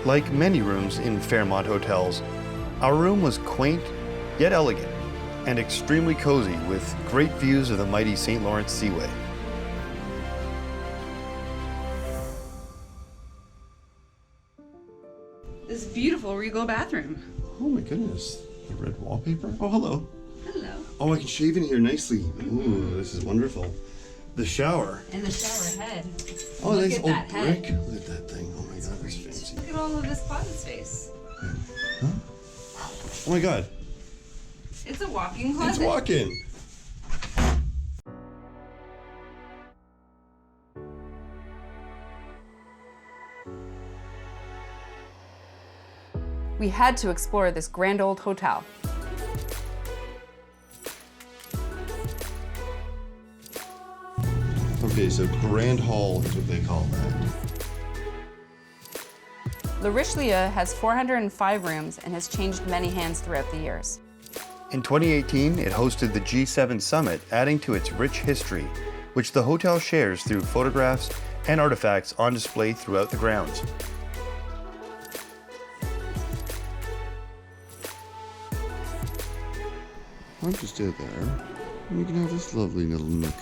Like many rooms in Fairmont hotels, our room was quaint yet elegant and extremely cozy with great views of the mighty St. Lawrence Seaway. this beautiful regal bathroom. Oh my goodness. The red wallpaper? Oh, hello. Hello. Oh, I can shave in here nicely. Ooh, this is wonderful. The shower. And the shower head. Oh, Look nice at old that brick. head. Look at that thing. Oh my god, that's fancy. Look at all of this closet space. Huh? Oh my god. It's a walk-in closet. It's walk-in. We had to explore this grand old hotel. Okay, so Grand Hall is what they call that. Le Richelieu has 405 rooms and has changed many hands throughout the years. In 2018, it hosted the G7 Summit, adding to its rich history, which the hotel shares through photographs and artifacts on display throughout the grounds. I'll just stay there. And we can have this lovely little nook.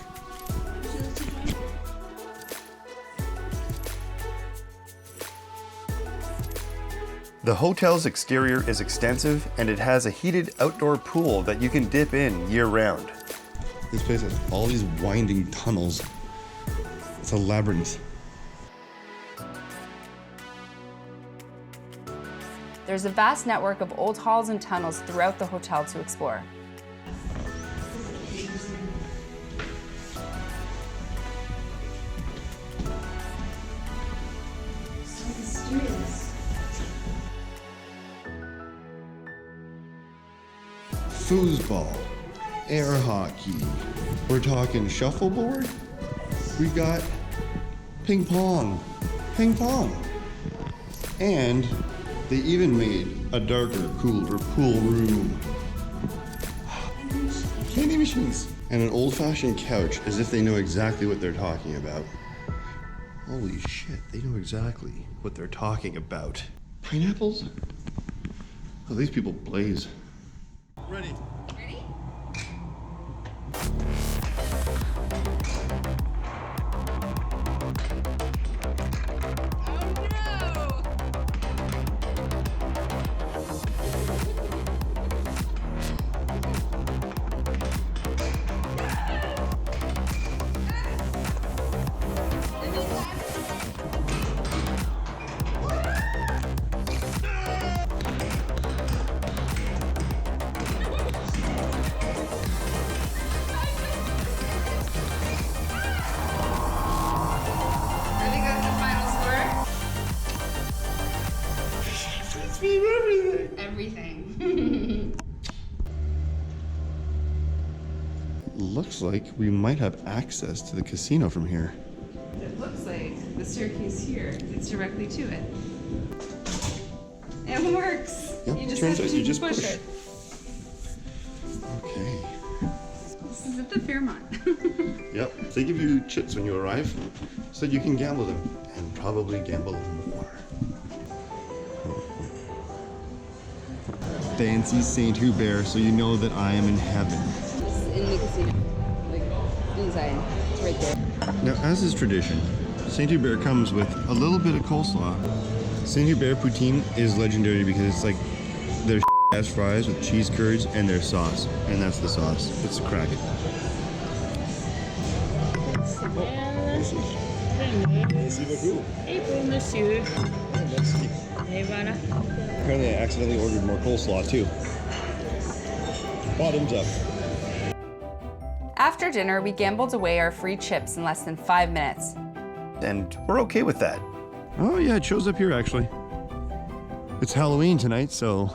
The hotel's exterior is extensive, and it has a heated outdoor pool that you can dip in year-round. This place has all these winding tunnels. It's a labyrinth. There's a vast network of old halls and tunnels throughout the hotel to explore. Foosball, air hockey. We're talking shuffleboard. We got ping pong. And they even made a darker, cooler pool room. Candy machines. And an old-fashioned couch, as if they know exactly what they're talking about. Holy shit, they know exactly what they're talking about. Pineapples? Oh, these people blaze. Ready. Ready? Everything. Looks like we might have access to the casino from here. It looks like the staircase here leads directly to it. It works. Yep, You just turns have out to you just push push. it. Okay. This is at the Fairmont. Yep. They give you chips when you arrive, so you can gamble them, and probably gamble more. Fancy Saint Hubert, so you know that I am in heaven. It's in the casino. Like, inside. It's right there. Now, as is tradition, Saint Hubert comes with a little bit of coleslaw. Saint Hubert poutine is legendary because it's like their ass fries with cheese curds and their sauce, and that's the sauce. It's crack. Merci beaucoup. Et pour monsieur. Merci. Et voilà. Apparently I accidentally ordered more coleslaw too. Bottoms up. After dinner, we gambled away our free chips in less than 5 minutes. And we're okay with that. Oh yeah, it shows up here actually. It's Halloween tonight, so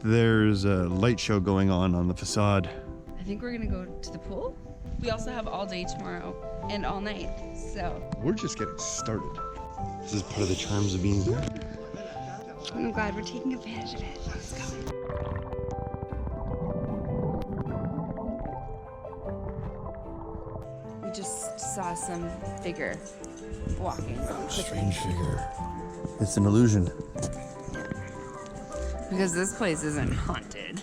there's a light show going on the facade. I think we're gonna go to the pool. We also have all day tomorrow and all night, so. We're just getting started. This is part of the charms of being here. I'm glad we're taking advantage of it. Let's go. We just saw some figure walking. Strange figure. It's an illusion. Because this place isn't haunted.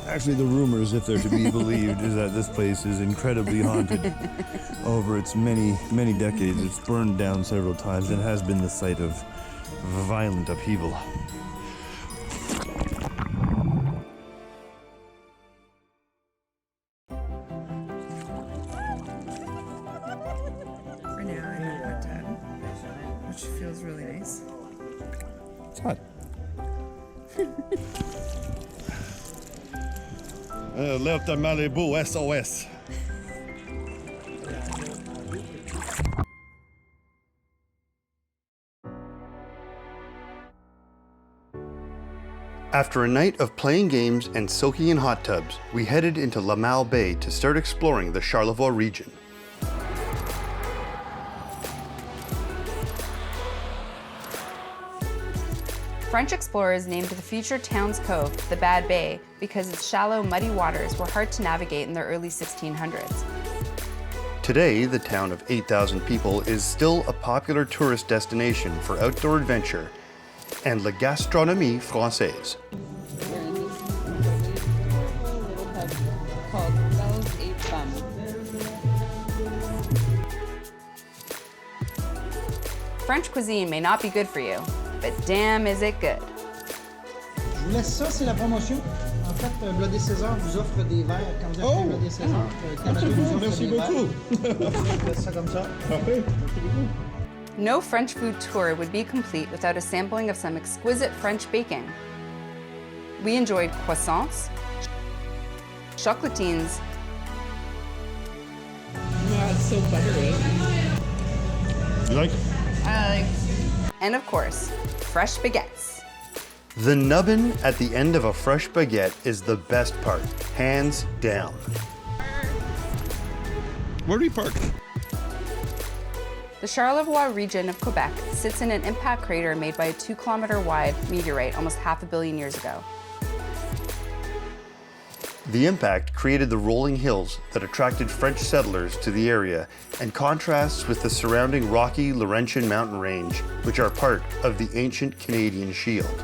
Actually, the rumors, if they're to be believed, is that this place is incredibly haunted. Over its many, many decades, it's burned down several times and has been the site of violent upheaval. which feels really nice. It's hot. Left Malibu SOS. After a night of playing games and soaking in hot tubs, we headed into Lamal Bay to start exploring the Charlevoix region. French explorers named the future town's cove the Bad Bay because its shallow, muddy waters were hard to navigate in the early 1600s. Today, the town of 8,000 people is still a popular tourist destination for outdoor adventure and la gastronomie française. We're in this little pub called Bells et Femmes. French cuisine may not be good for you, but damn is it good. Je vous laisse ça, c'est la promotion. En fait, Blodé César vous offre des verres quand vous achetez Blodé César. Canada vous offre Merci des beaucoup. verres. Je laisse ça comme ça. Parfait. Merci beaucoup. No French food tour would be complete without a sampling of some exquisite French baking. We enjoyed croissants, chocolatines, Wow, it's so buttery. You like? I like. and of course, fresh baguettes. The nubbin at the end of a fresh baguette is the best part, hands down. Where do we park? The Charlevoix region of Quebec sits in an impact crater made by a 2-kilometer wide meteorite almost 500 million years ago. The impact created the rolling hills that attracted French settlers to the area and contrasts with the surrounding rocky Laurentian mountain range, which are part of the ancient Canadian Shield.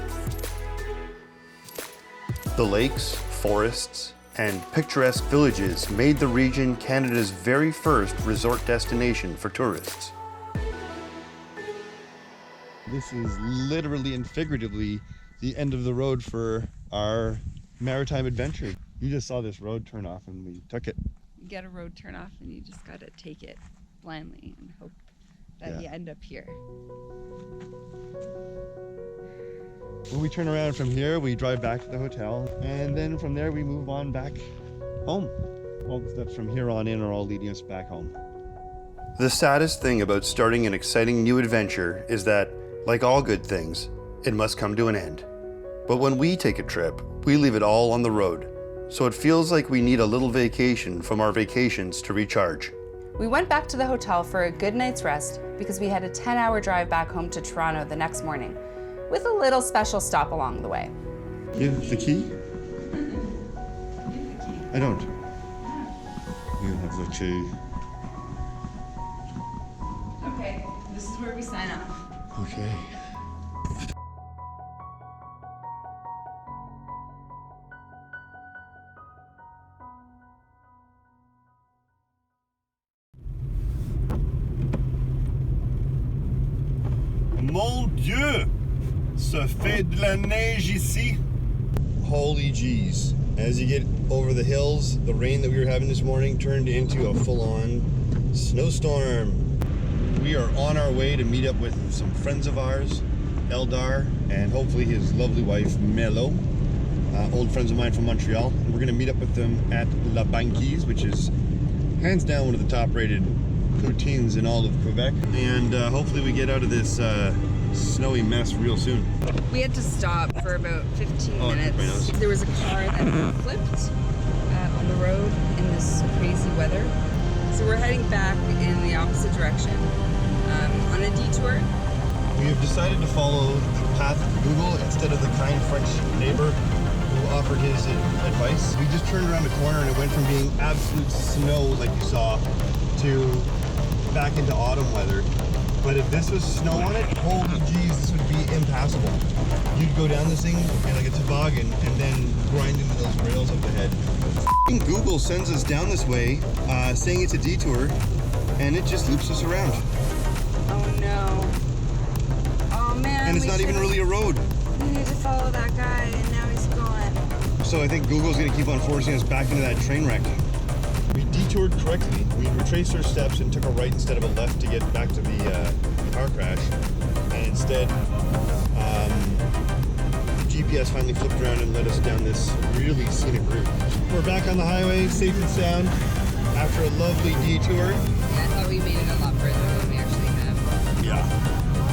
The lakes, forests, and picturesque villages made the region Canada's very first resort destination for tourists. This is literally and figuratively the end of the road for our maritime adventure. You just saw this road turn off and we took it. You get a road turn off and you just gotta take it blindly and hope that you end up here. When we turn around from here, we drive back to the hotel, and then from there we move on back home. All the steps from here on in are all leading us back home. The saddest thing about starting an exciting new adventure is that, like all good things, it must come to an end. But when we take a trip, we leave it all on the road, so it feels like we need a little vacation from our vacations to recharge. We went back to the hotel for a good night's rest because we had a 10-hour drive back home to Toronto the next morning, with a little special stop along the way. You have the key? I don't. You have the key. Okay, this is where we sign off. Okay. Mon Dieu! Ça fait de la neige ici. Holy jeez. As you get over the hills, the rain that we were having this morning turned into a full-on snowstorm. We are on our way to meet up with some friends of ours, Eldar, and hopefully his lovely wife, Melo, old friends of mine from Montreal. And we're going to meet up with them at La Banquise, which is hands down one of the top-rated poutines in all of Quebec. And hopefully we get out of this snowy mess real soon. We had to stop for about 15 minutes. There was a car that flipped on the road in this crazy weather. So we're heading back in the opposite direction on a detour. We have decided to follow the path of Google instead of the kind French neighbor who offered his advice. We just turned around the corner and it went from being absolute snow like you saw to back into autumn weather. But if this was snow on it, holy jeez, this would be impassable. You'd go down this thing like a toboggan and then grind into those rails up ahead. F***ing Google sends us down this way, saying it's a detour, and it just loops us around. Oh no. Oh man. And it's not even really a road. We need to follow that guy and now he's gone. So I think Google's gonna keep on forcing us back into that train wreck. We detoured correctly. We retraced our steps and took a right instead of a left to get back to the car crash. GPS finally flipped around and led us down this really scenic route. We're back on the highway, safe and sound, after a lovely detour. Yeah, I thought we made it a lot further than we actually have. Yeah.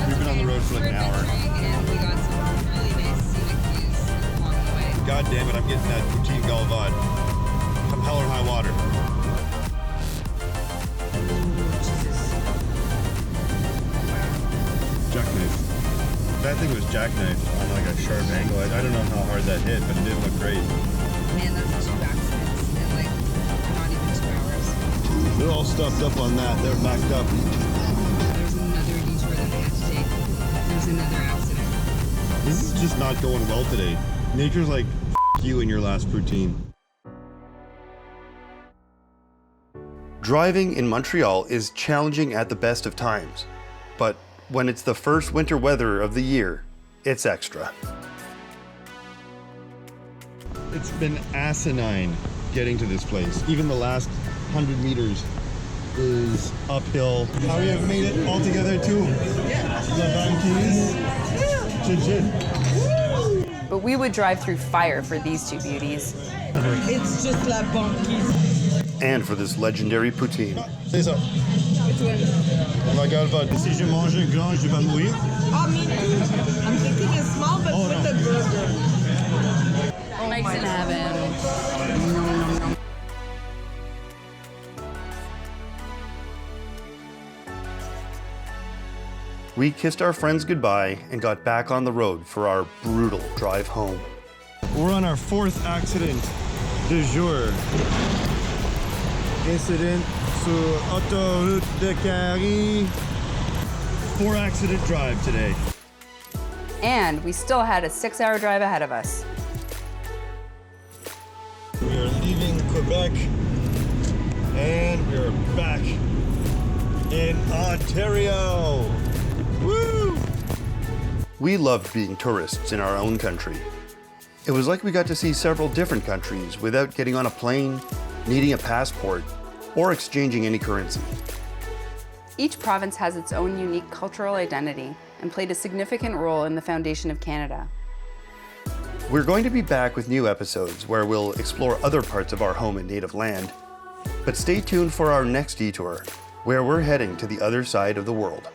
We've been on the road for like an hour. And we got some really nice scenic views along the way. God damn it, I'm getting that Poutine Galvad. Come hell or high water. Jackknife. That thing was jackknife on like a sharp angle. I don't know how hard that hit, but it did look great. Man, that's 2 accidents in like not even 2 hours. They're all stuffed up on that. They're backed up. There's another detour that we had to take. There's another accident. This is just not going well today. Nature's like, F you and your last poutine. Driving in Montreal is challenging at the best of times, but when it's the first winter weather of the year, it's extra. It's been asinine getting to this place. Even the last 100 meters is uphill. How we have made it all together to La Banquise. Chin chin. But we would drive through fire for these two beauties. It's just La Banquise. And for this legendary poutine. C'est ça. La galva. Si je mange un grand, je vais mourir. Oh, me too. I'm thinking a small, but with the burger. Oh, Mike's in heaven. We kissed our friends goodbye and got back on the road for our brutal drive home. We're on our 4th accident du jour. Incident sur autoroute de Carrie. 4 accident drive today. And we still had a 6-hour drive ahead of us. We are leaving Quebec and we are back in Ontario. Woo! We loved being tourists in our own country. It was like we got to see several different countries without getting on a plane, needing a passport, or exchanging any currency. Each province has its own unique cultural identity and played a significant role in the foundation of Canada. We're going to be back with new episodes where we'll explore other parts of our home and native land. But stay tuned for our next detour, where we're heading to the other side of the world.